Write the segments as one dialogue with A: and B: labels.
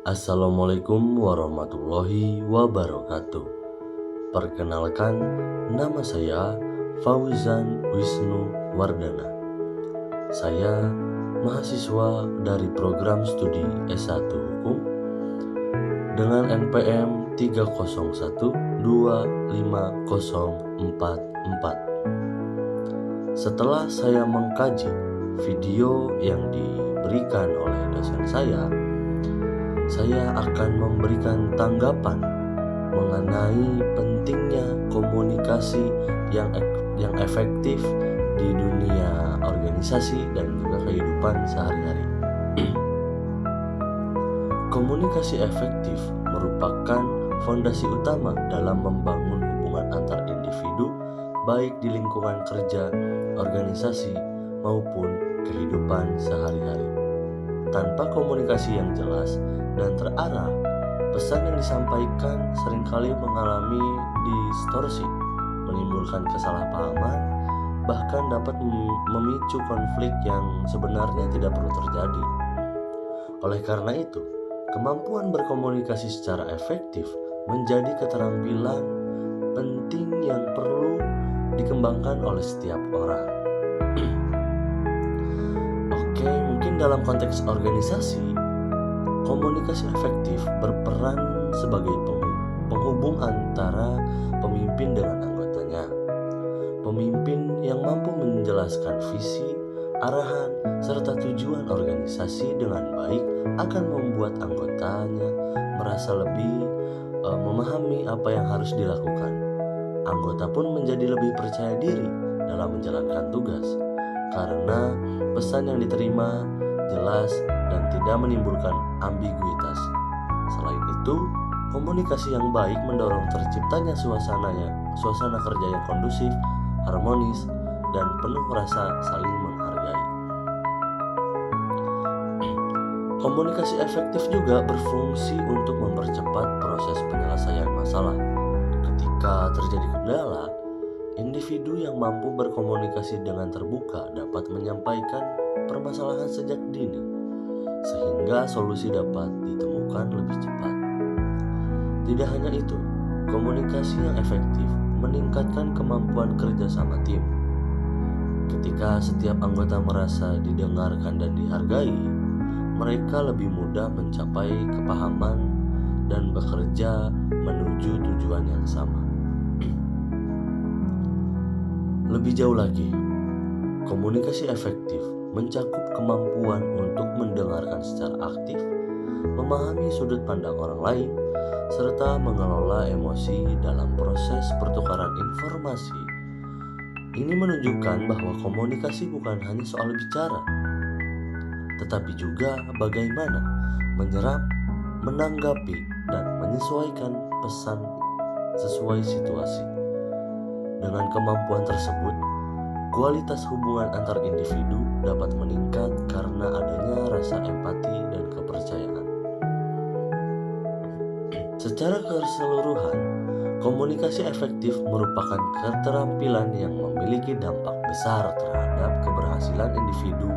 A: Assalamualaikum warahmatullahi wabarakatuh. Perkenalkan, nama saya Fauzan Wisnu Wardana. Saya mahasiswa dari program studi S1 Hukum dengan NPM 301250444. Setelah saya mengkaji video yang diberikan oleh dosen saya akan memberikan tanggapan mengenai pentingnya komunikasi yang efektif di dunia organisasi dan juga kehidupan sehari-hari. Komunikasi efektif merupakan fondasi utama dalam membangun hubungan antar individu, baik di lingkungan kerja, organisasi, maupun kehidupan sehari-hari. Tanpa komunikasi yang jelas dan terarah, pesan yang disampaikan seringkali mengalami distorsi, menimbulkan kesalahpahaman, bahkan dapat memicu konflik yang sebenarnya tidak perlu terjadi. Oleh karena itu, kemampuan berkomunikasi secara efektif menjadi keterampilan penting yang perlu dikembangkan oleh setiap orang. Oke, mungkin dalam konteks organisasi, komunikasi efektif berperan sebagai penghubung antara pemimpin dengan anggotanya. Pemimpin yang mampu menjelaskan visi, arahan, serta tujuan organisasi dengan baik akan membuat anggotanya merasa lebih memahami apa yang harus dilakukan. Anggota pun menjadi lebih percaya diri dalam menjalankan tugas, karena pesan yang diterima jelas dan tidak menimbulkan ambiguitas. Selain itu, komunikasi yang baik mendorong terciptanya suasana kerja yang kondusif, harmonis, dan penuh rasa saling menghargai. Komunikasi efektif juga berfungsi untuk mempercepat proses penyelesaian masalah. Ketika terjadi kendala, individu yang mampu berkomunikasi dengan terbuka dapat menyampaikan permasalahan sejak dini, sehingga solusi dapat ditemukan lebih cepat. Tidak hanya itu, komunikasi yang efektif meningkatkan kemampuan kerja sama tim. Ketika setiap anggota merasa didengarkan dan dihargai, mereka lebih mudah mencapai kepahaman dan bekerja menuju tujuan yang sama. Lebih jauh lagi, komunikasi efektif mencakup kemampuan untuk mendengarkan secara aktif, memahami sudut pandang orang lain, serta mengelola emosi dalam proses pertukaran informasi. Ini menunjukkan bahwa komunikasi bukan hanya soal bicara, tetapi juga bagaimana menyerap, menanggapi, dan menyesuaikan pesan sesuai situasi. Dengan kemampuan tersebut, kualitas hubungan antar individu dapat meningkat karena adanya rasa empati dan kepercayaan. Secara keseluruhan, komunikasi efektif merupakan keterampilan yang memiliki dampak besar terhadap keberhasilan individu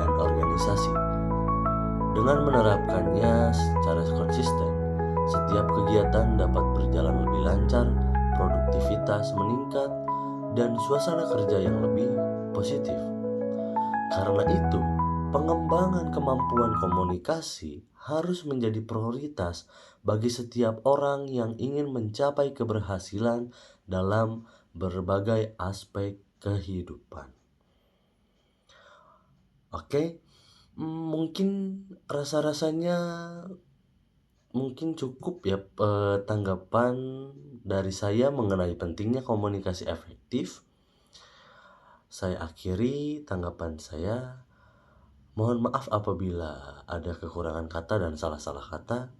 A: dan organisasi. Dengan menerapkannya secara konsisten, setiap kegiatan dapat berjalan lebih lancar, produktivitas meningkat, dan suasana kerja yang lebih positif. Karena itu, pengembangan kemampuan komunikasi harus menjadi prioritas bagi setiap orang yang ingin mencapai keberhasilan dalam berbagai aspek kehidupan. Oke, mungkin rasa-rasanya mungkin cukup ya tanggapan dari saya mengenai pentingnya komunikasi efektif. Saya akhiri tanggapan saya. Mohon maaf apabila ada kekurangan kata dan salah-salah kata.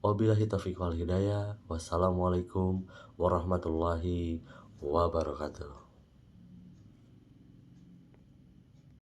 A: Wabillahi taufiq wal hidayah. Wassalamualaikum warahmatullahi wabarakatuh.